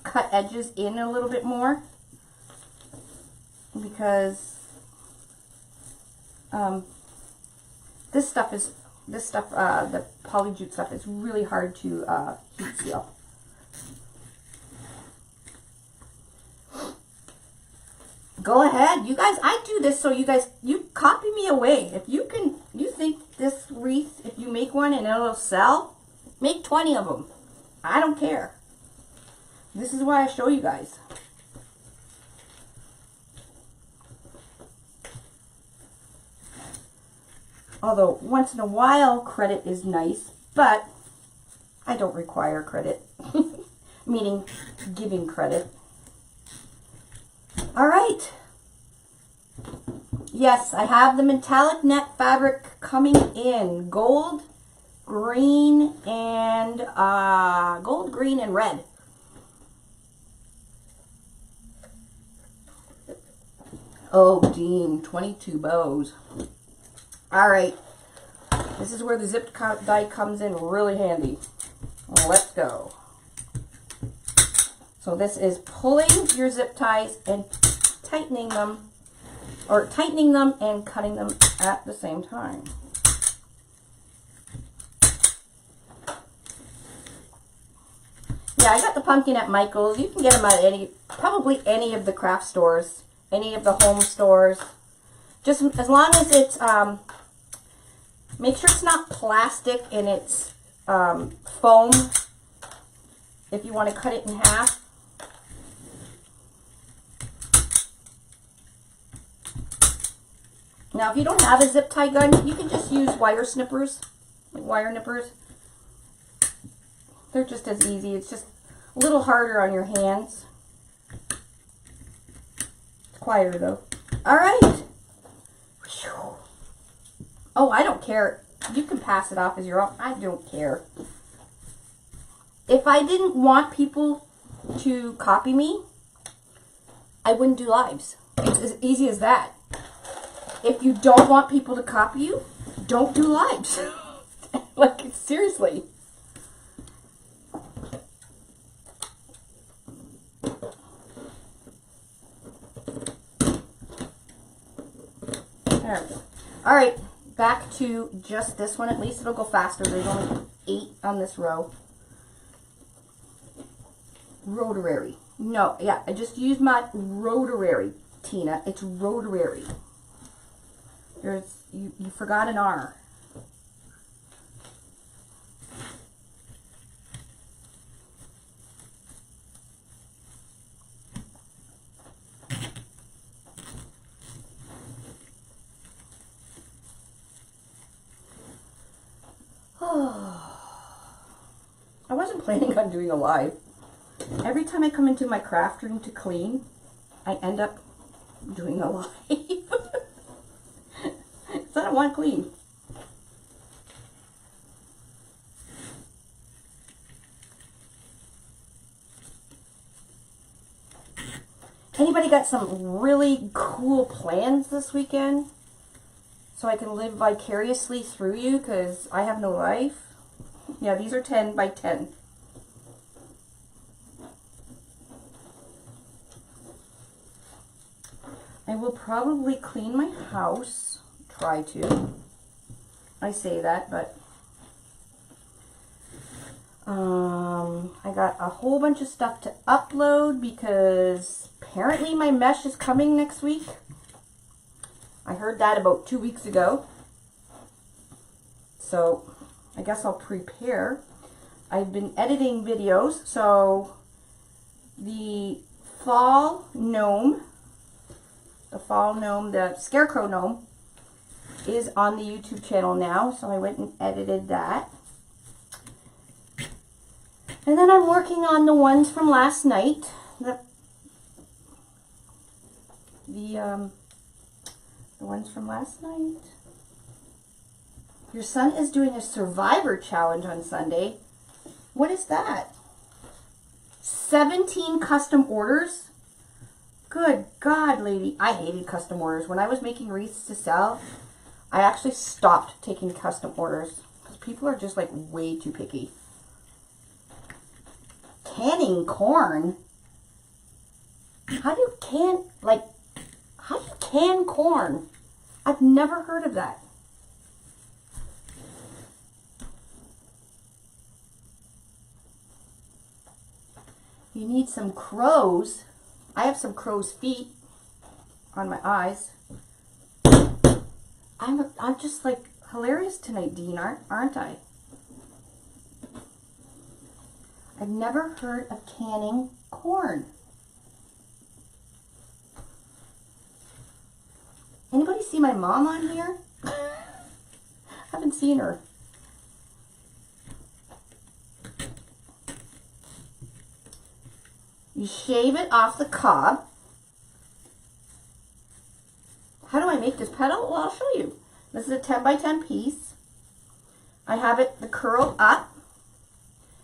cut edges in a little bit more because this stuff is this stuff, the poly jute stuff, is really hard to heat seal. Go ahead, you guys. I do this so you guys, you copy me away. If you can, you think this wreath, if you make one and it'll sell, make 20 of them. I don't care. This is why I show you guys. Although once in a while credit is nice, but I don't require credit. Meaning giving credit. All right. Yes, I have the metallic net fabric coming in. Gold, green, and red. Oh, Dean, 22 bows. All right. This is where the zip die comes in really handy. Let's go. So this is pulling your zip ties and tightening them, or tightening them and cutting them at the same time. Yeah, I got the pumpkin at Michael's. You can get them at probably any of the craft stores, any of the home stores. Just as long as it's, make sure it's not plastic and it's foam if you want to cut it in half. Now, if you don't have a zip tie gun, you can just use wire snippers, like wire nippers. They're just as easy. It's just a little harder on your hands. It's quieter though. All right. Oh, I don't care. You can pass it off as your own. I don't care. If I didn't want people to copy me, I wouldn't do lives. It's as easy as that. If you don't want people to copy you, don't do lives. Like, seriously. There we go. All right, back to just this one. At least it'll go faster. There's only 8 on this row. Rotary. No, yeah, I just used my rotary, Tina. It's rotary. You forgot an R. I wasn't planning on doing a live. Every time I come into my craft room to clean, I end up doing a live. So I don't want to clean. Anybody got some really cool plans this weekend? So I can live vicariously through you because I have no life? Yeah, these are 10 by 10. I will probably clean my house. Try to. I say that, but I got a whole bunch of stuff to upload because apparently my mesh is coming next week. I heard that about 2 weeks ago. So I guess I'll prepare. I've been editing videos, so the fall gnome, the scarecrow gnome, is on the YouTube channel now, so I went and edited that. And then I'm working on the ones from last night. The ones from last night. Your son is doing a Survivor challenge on Sunday. What is that? 17 custom orders? Good God, lady. I hated custom orders. When I was making wreaths to sell, I actually stopped taking custom orders because people are just like way too picky. Canning corn? How do you can corn? I've never heard of that. You need some crows. I have some crow's feet on my eyes. I'm just like hilarious tonight, Dean, aren't I? I've never heard of canning corn. Anybody see my mom on here? Haven't seen her. You shave it off the cob. How do I make this petal? Well, I'll show you. This is a 10 by 10 piece. I have it the curl up.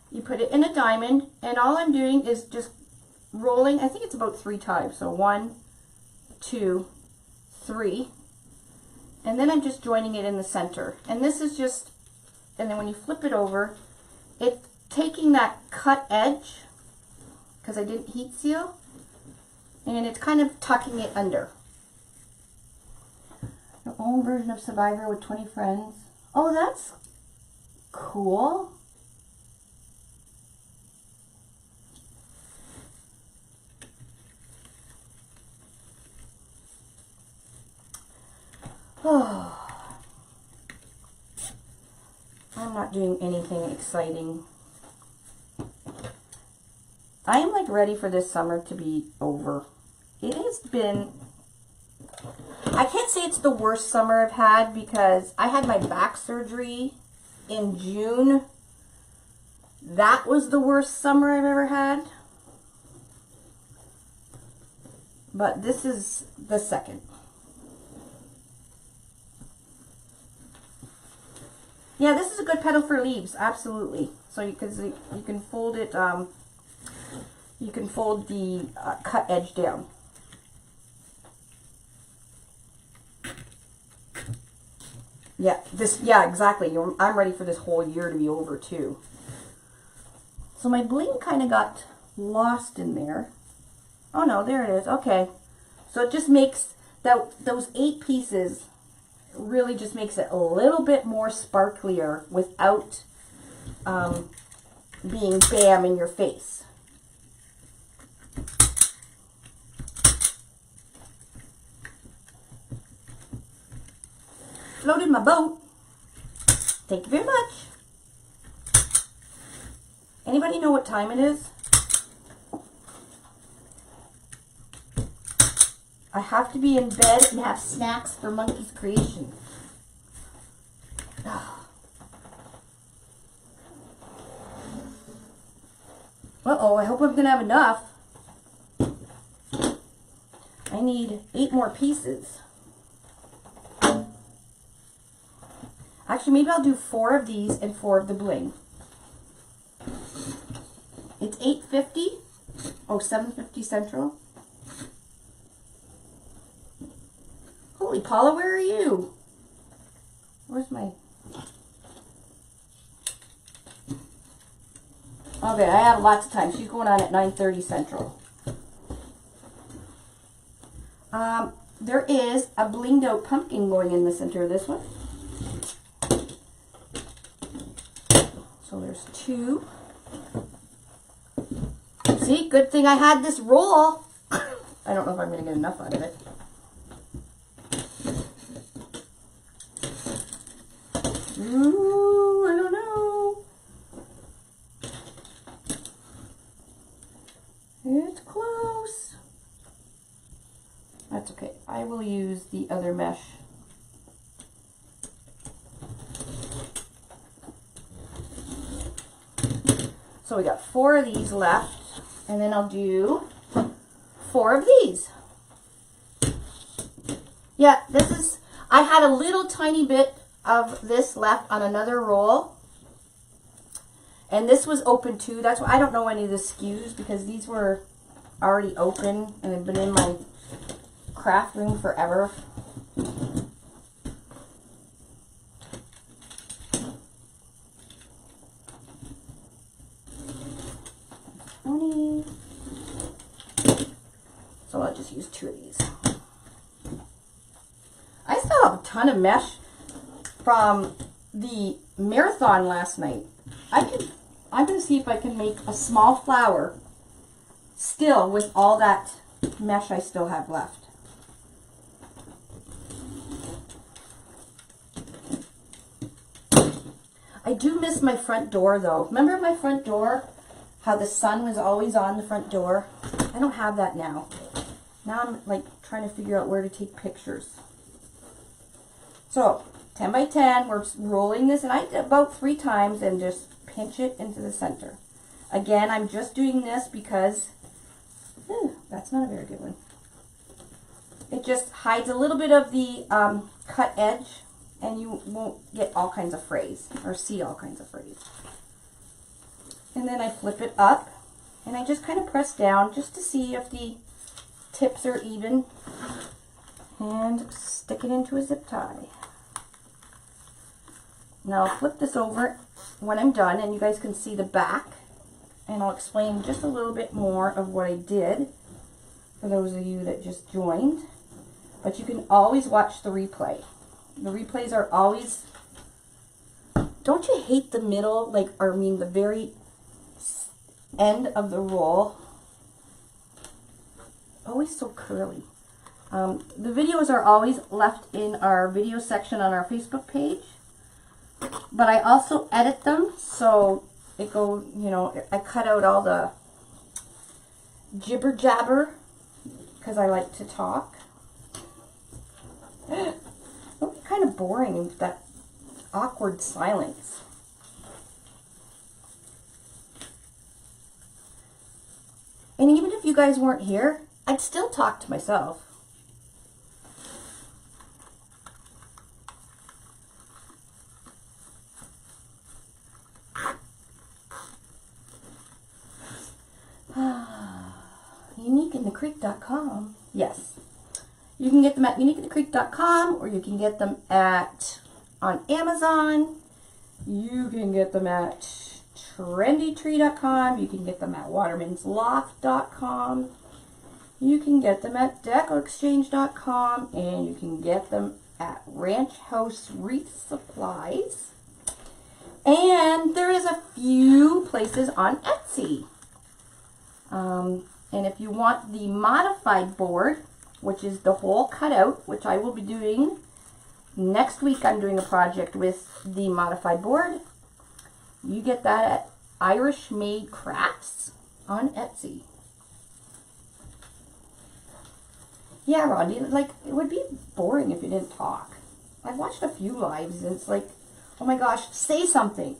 You put it in a diamond, and all I'm doing is just rolling. I think it's about 3 times. So 1, 2, 3. And then I'm just joining it in the center. And this is just, and then when you flip it over, it's taking that cut edge, because I didn't heat seal, and it's kind of tucking it under. Your own version of Survivor with 20 friends. Oh, that's cool. Oh, I'm not doing anything exciting. I am like ready for this summer to be over. It has been, I can't say it's the worst summer I've had because I had my back surgery in June. That was the worst summer I've ever had. But this is the second. Yeah, this is a good petal for leaves, absolutely. So you can fold it, you can fold the cut edge down. Yeah, yeah, exactly. I'm ready for this whole year to be over too. So my bling kind of got lost in there. Oh no, there it is. Okay. So it just makes those 8 pieces really just makes it a little bit more sparklier without being bam in your face. Floated my boat. Thank you very much. Anybody know what time it is? I have to be in bed and have snacks for Monkey's creation. Uh-oh, I hope I'm going to have enough. I need 8 more pieces. Actually, maybe I'll do 4 of these and 4 of the bling. It's $8.50. Oh, $7.50 Central. Holy Paula, where are you? Where's my... Okay, I have lots of time. She's going on at 9:30 Central. There is a blinged out pumpkin going in the center of this one. So there's 2. See, good thing I had this roll. I don't know if I'm going to get enough out of it. Ooh, I don't know. It's close. That's okay. I will use the other mesh. So we got 4 of these left, and then I'll do 4 of these. Yeah, this is, I had a little tiny bit of this left on another roll, and this was open too. That's why I don't know any of the SKUs, because these were already open and have been in my craft room forever. So I'll just use 2 of these. I still have a ton of mesh from the marathon last night. I'm going to see if I can make a small flower still with all that mesh I still have left. I do miss my front door though. Remember my front door? How the sun was always on the front door? I don't have that now. Now I'm like trying to figure out where to take pictures. So 10 by 10, we're rolling this, and I did about 3 times and just pinch it into the center. Again, I'm just doing this because, that's not a very good one. It just hides a little bit of the cut edge, and you won't get all kinds of frays, or see all kinds of frays. And then I flip it up, and I just kind of press down just to see if the tips are even, and stick it into a zip tie. Now I'll flip this over when I'm done, and you guys can see the back, and I'll explain just a little bit more of what I did for those of you that just joined. But you can always watch the replay. The replays are always, don't you hate the middle, like, or I mean the very end of the roll? Always so curly. The videos are always left in our video section on our Facebook page. But I also edit them, so it goes, you know, I cut out all the jibber jabber because I like to talk. It would be kind of boring with that awkward silence. And even if you guys weren't here, I'd still talk to myself. UniqueInTheCreek.com. Yes. You can get them at UniqueInTheCreek.com, or you can get them on Amazon. You can get them at TrendyTree.com. You can get them at WatermansLoft.com. You can get them at DecoExchange.com, and you can get them at Ranch House Wreath Supplies. And there is a few places on Etsy. And if you want the modified board, which is the whole cutout, which I will be doing next week, I'm doing a project with the modified board. You get that at Irish Made Crafts on Etsy. Yeah, Rodney, like, it would be boring if you didn't talk. I've watched a few lives, and it's like, oh my gosh, say something.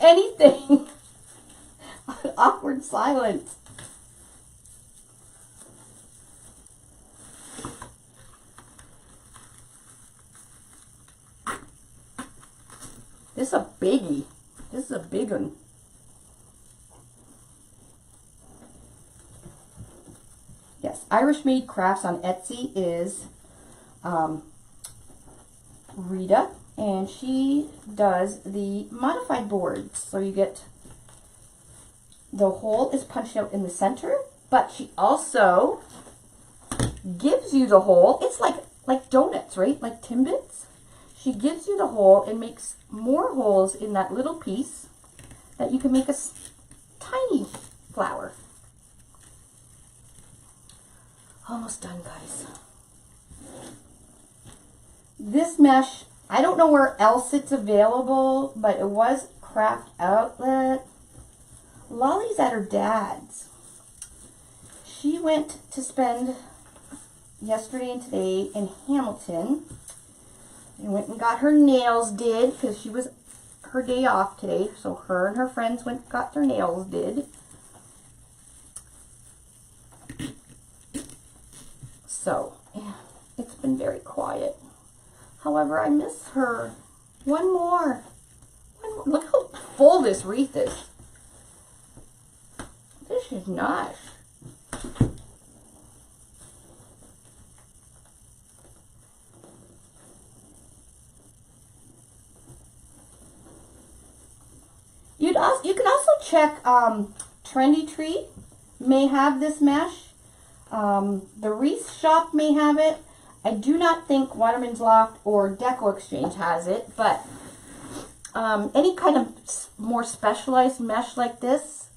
Anything. Awkward silence. This is a biggie. This is a big one. Yes, Irish Made Crafts on Etsy is Rita, and she does the modified boards. So you get, the hole is punched out in the center, but she also gives you the hole. It's like donuts, right? Like Timbits. She gives you the hole and makes more holes in that little piece that you can make a tiny flower. Almost done, guys. This mesh, I don't know where else it's available, but it was Craft Outlet. Lolly's at her dad's. She went to spend yesterday and today in Hamilton. And went and got her nails did, because she was her day off today. So her and her friends went and got their nails did. So, yeah, it's been very quiet. However, I miss her. One more. Look how full this wreath is. This is nice. You can also check Trendy Tree may have this mesh. The Wreath Shop may have it. I do not think Waterman's Loft or Deco Exchange has it, but any kind of more specialized mesh like this,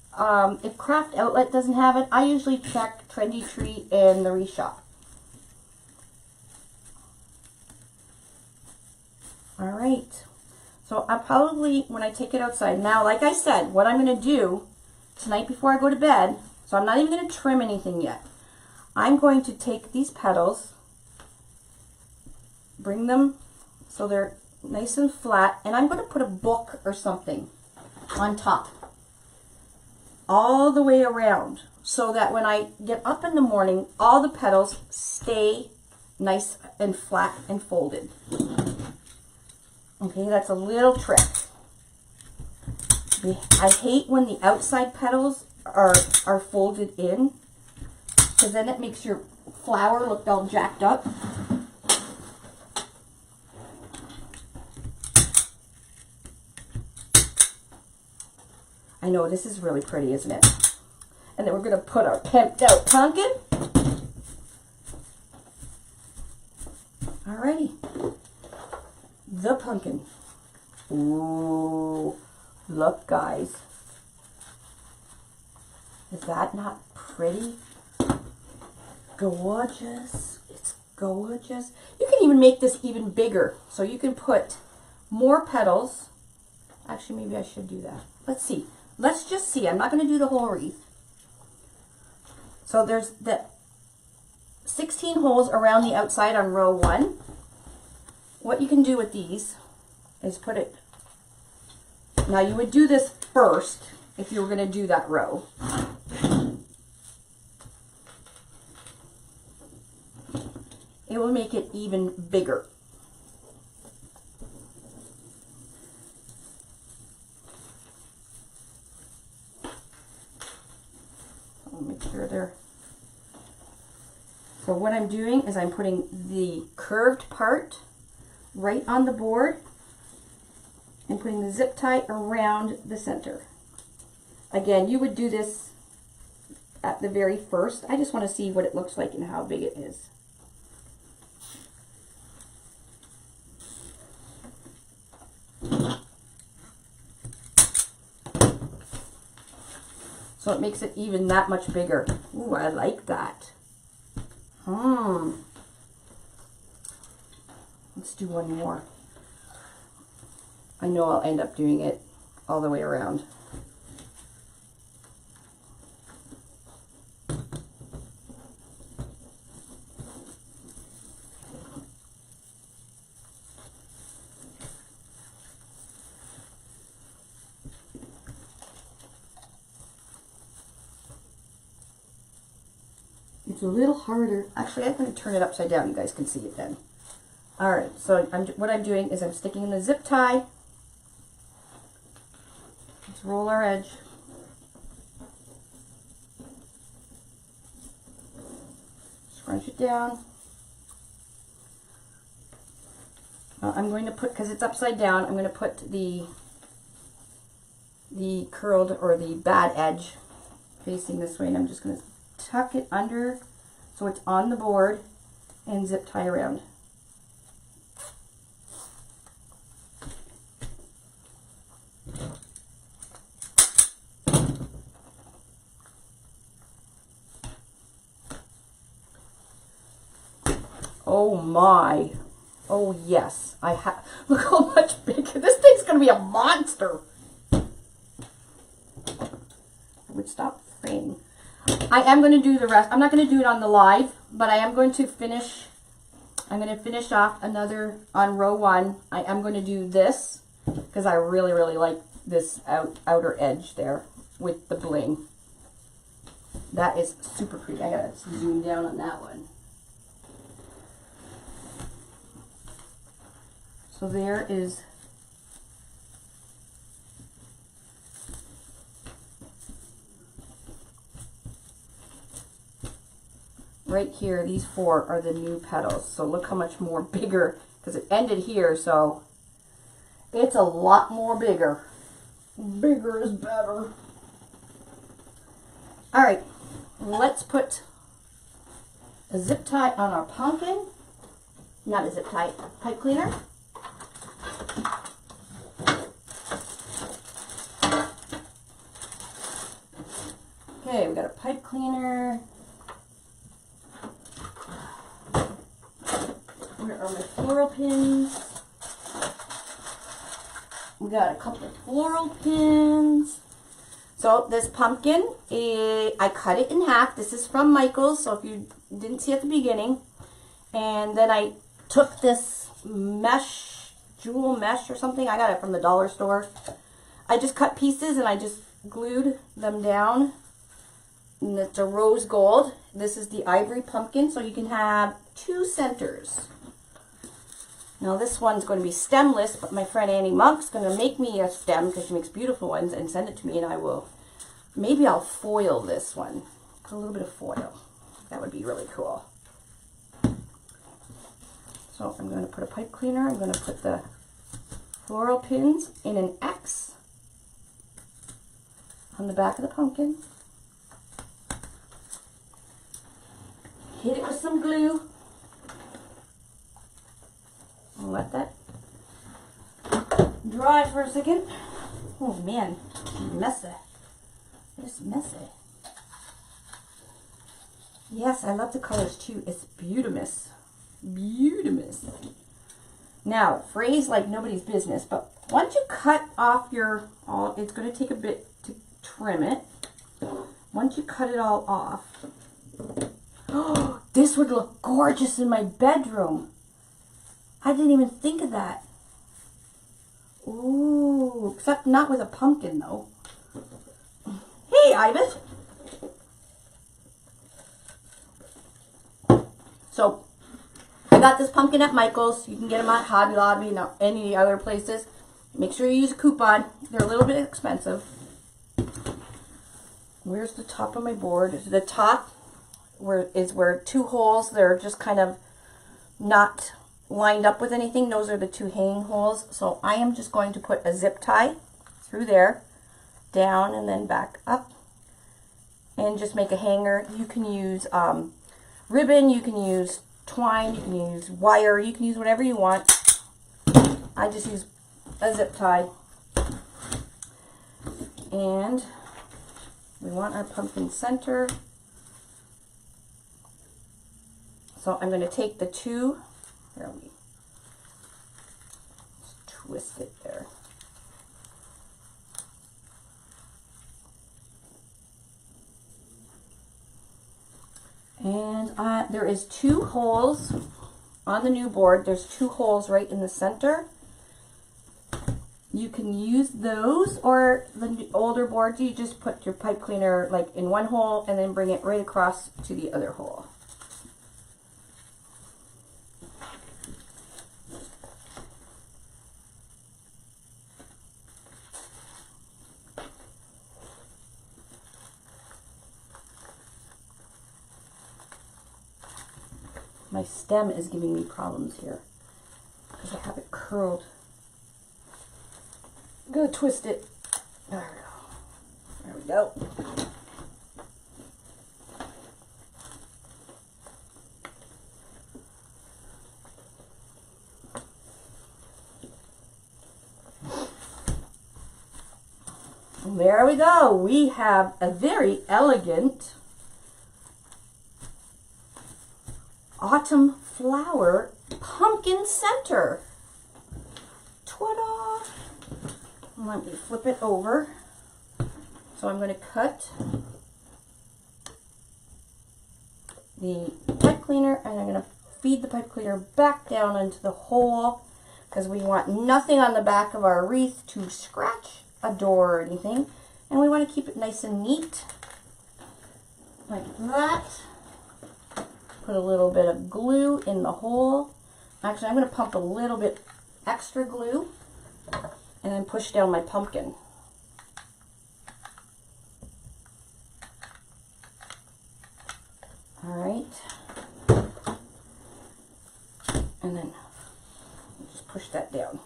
If Craft Outlet doesn't have it, I usually check Trendy Tree and the Wreath Shop. All right. So I probably, when I take it outside, now like I said, what I'm going to do tonight before I go to bed, so I'm not even going to trim anything yet. I'm going to take these petals, bring them so they're nice and flat, and I'm going to put a book or something on top all the way around so that when I get up in the morning, all the petals stay nice and flat and folded. Okay, that's a little trick. I hate when the outside petals are folded in, because then it makes your flower look all jacked up. I know, this is really pretty, isn't it? And then we're going to put our pimped out pumpkin. Alrighty. The pumpkin. Ooh, look guys. Is that not pretty? Gorgeous. It's gorgeous. You can even make this even bigger. So you can put more petals. Actually, maybe I should do that. Let's see. Let's just see. I'm not going to do the whole wreath. So there's the 16 holes around the outside on row 1. What you can do with these is put it, now you would do this first if you were going to do that row. It will make it even bigger. I'll make sure they're, so what I'm doing is I'm putting the curved part right on the board and putting the zip tie around the center. Again, you would do this at the very first. I just want to see what it looks like and how big it is. So it makes it even that much bigger. Ooh, I like that. Let's do one more. I know I'll end up doing it all the way around. It's a little harder. Actually, I'm going to turn it upside down. You guys can see it then. Alright, so what I'm doing is I'm sticking in the zip tie. Let's roll our edge. Scrunch it down. I'm going to put, because it's upside down, I'm going to put the curled or the bad edge facing this way, and I'm just going to tuck it under so it's on the board and zip tie around. Oh my. Oh yes. I have. Look how much bigger. This thing's going to be a monster. I would stop fraying. I am going to do the rest. I'm not going to do it on the live, but I am going to finish. I'm going to finish off another on row 1. I am going to do this because I really, really like this outer edge there with the bling. That is super pretty. I got to zoom down on that one. So there is right here, these 4 are the new petals. So look how much more bigger, because it ended here, so it's a lot more bigger. Bigger is better. All right, let's put a zip tie on our pumpkin. Not a zip tie, pipe cleaner. Okay, we got a pipe cleaner. Where are my floral pins? We got a couple of floral pins. So this pumpkin, I cut it in half. This is from Michael's, so if you didn't see at the beginning. And then I took this mesh, jewel mesh or something. I got it from the dollar store. I just cut pieces and I just glued them down. And it's a rose gold. This is the ivory pumpkin, so you can have 2 centers. Now this one's going to be stemless, but my friend Annie Monk's going to make me a stem because she makes beautiful ones and send it to me, and I will, maybe I'll foil this one. Put a little bit of foil. That would be really cool. So I'm going to put a pipe cleaner. I'm going to put the floral pins in an X on the back of the pumpkin. Hit it with some glue. I'll let that dry for a second. Oh man, messy. It's messy. Yes, I love the colors too. It's beautimous. Beautimous. Now, phrase like nobody's business, but once you cut off your, it's going to take a bit to trim it. Once you cut it all off, oh, this would look gorgeous in my bedroom. I didn't even think of that. Ooh, except not with a pumpkin though. Hey, Ivan. So, I got this pumpkin at Michael's. You can get them at Hobby Lobby and any other places. Make sure you use a coupon. They're a little bit expensive. Where's the top of my board? The top is where 2 holes. They're just kind of not lined up with anything. Those are the 2 hanging holes. So I am just going to put a zip tie through there, down and then back up, and just make a hanger. You can use ribbon, you can use twine, you can use wire, you can use whatever you want. I just use a zip tie. And we want our pumpkin center. So I'm going to take the 2, here, let me just twist it there. And there is 2 holes on the new board. There's 2 holes right in the center. You can use those, or the older boards, you just put your pipe cleaner like in one hole and then bring it right across to the other hole. My stem is giving me problems here because I have it curled. I'm going to twist it. There we go. And there we go. We have a very elegant autumn flower pumpkin center. Ta-da! Let me flip it over. So I'm going to cut the pipe cleaner, and I'm going to feed the pipe cleaner back down into the hole because we want nothing on the back of our wreath to scratch a door or anything, and we want to keep it nice and neat like that. Put a little bit of glue in the hole. Actually, I'm going to pump a little bit extra glue and then push down my pumpkin. All right. And then just push that down.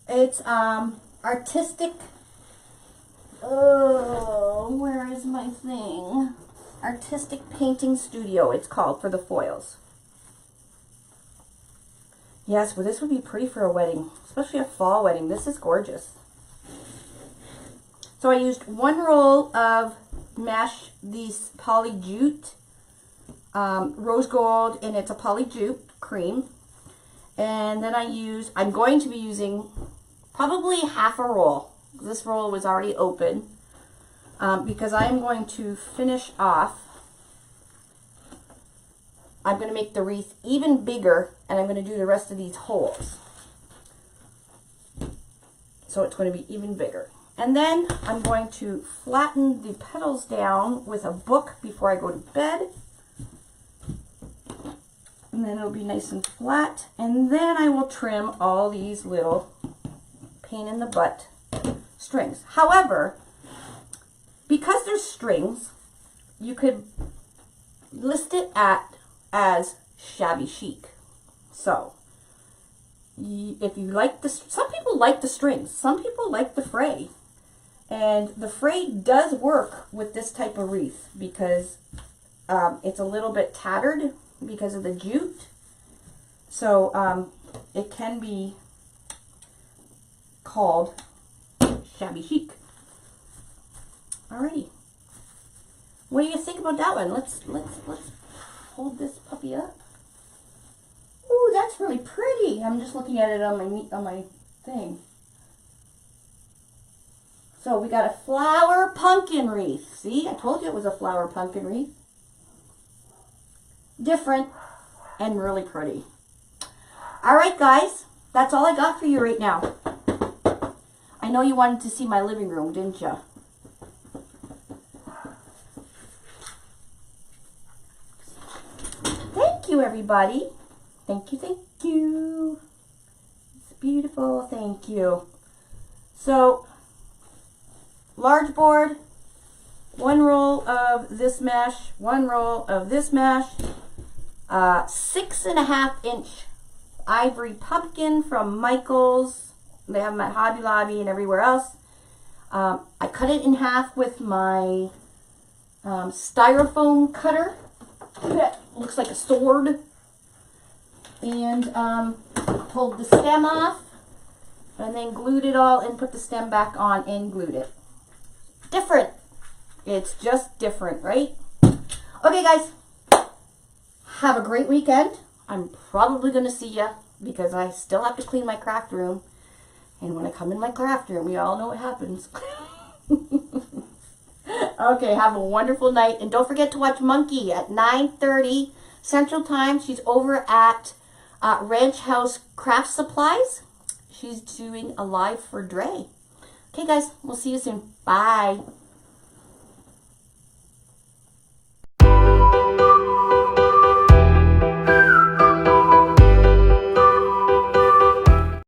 It's artistic. Oh, where is my thing? Artistic Painting Studio, it's called, for the foils. Yes, well, this would be pretty for a wedding, especially a fall wedding. This is gorgeous. So I used 1 roll of mesh, these poly jute, rose gold, and it's a poly jute cream. And then I'm going to be using probably half a roll. This roll was already open because I'm going to finish off. I'm going to make the wreath even bigger, and I'm going to do the rest of these holes. So it's going to be even bigger. And then I'm going to flatten the petals down with a book before I go to bed. And then it'll be nice and flat. And then I will trim all these little pain in the butt strings. However, because there's strings, you could list it as shabby chic. So if you like some people like the strings, some people like the fray. And the fray does work with this type of wreath because it's a little bit tattered because of the jute. So it can be called shabby chic. Alrighty. What do you think about that one? Let's hold this puppy up. Ooh, that's really pretty. I'm just looking at it on my thing. So we got a flower pumpkin wreath. See, I told you it was a flower pumpkin wreath. Different and really pretty. All right, guys, that's all I got for you right now. I know you wanted to see my living room, didn't you? Thank you, everybody. Thank you, thank you. It's beautiful, thank you. So, large board, 1 roll of this mesh, 1 roll of this mesh, 6.5 inch ivory pumpkin from Michaels. They have them at Hobby Lobby and everywhere else. I cut it in half with my styrofoam cutter that looks like a sword, and pulled the stem off, and then glued it all and put the stem back on and glued it. Different. It's just different, right? Okay, guys. Have a great weekend. I'm probably going to see you because I still have to clean my craft room. And when I come in my craft room, you all know what happens. Okay, have a wonderful night. And don't forget to watch Monkey at 9:30 Central Time. She's over at Ranch House Craft Supplies. She's doing a live for Dre. Okay, guys, we'll see you soon. Bye.